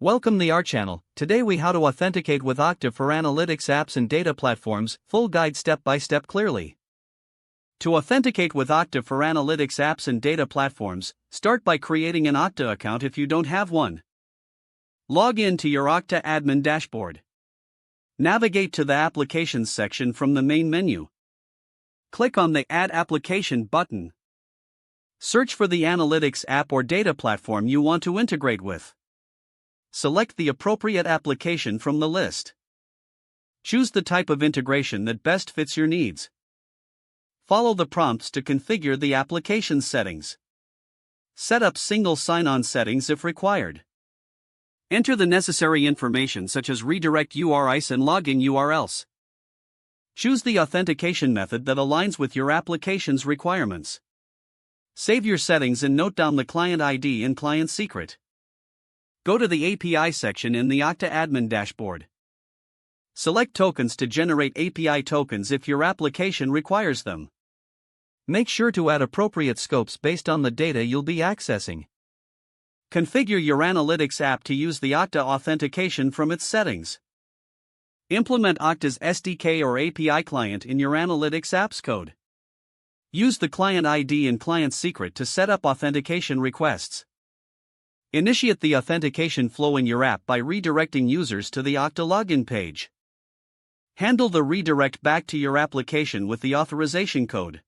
Welcome to our channel. Today we how to authenticate with Okta for analytics apps and data platforms, full guide step by step clearly. To authenticate with Okta for analytics apps and data platforms, start by creating an Okta account if you don't have one. Log in to your Okta admin dashboard. Navigate to the Applications section from the main menu. Click on the Add Application button. Search for the analytics app or data platform you want to integrate with. Select the appropriate application from the list. Choose the type of integration that best fits your needs. Follow the prompts to configure the application settings. Set up single sign-on settings if required. Enter the necessary information such as redirect URIs and login URLs. Choose the authentication method that aligns with your application's requirements. Save your settings and note down the client ID and client secret. Go to the API section in the Okta admin dashboard. Select tokens to generate API tokens if your application requires them. Make sure to add appropriate scopes based on the data you'll be accessing. Configure your analytics app to use the Okta authentication from its settings. Implement Okta's SDK or API client in your analytics apps code. Use the client ID and client secret to set up authentication requests. Initiate the authentication flow in your app by redirecting users to the Okta login page. Handle the redirect back to your application with the authorization code.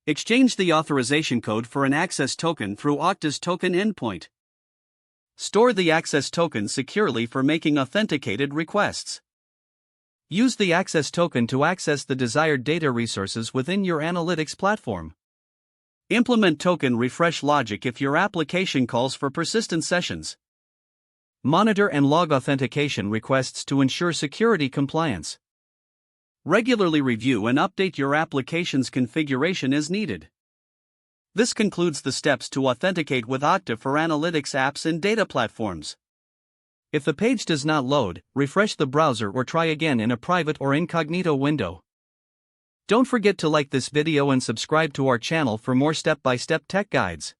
Exchange the authorization code for an access token through Okta's token endpoint. Store the access token securely for making authenticated requests. Use the access token to access the desired data resources within your analytics platform. Implement token refresh logic if your application calls for persistent sessions. Monitor and log authentication requests to ensure security compliance. Regularly review and update your application's configuration as needed. This concludes the steps to authenticate with Okta for analytics apps and data platforms. If the page does not load, refresh the browser or try again in a private or incognito window. Don't forget to like this video and subscribe to our channel for more step-by-step tech guides.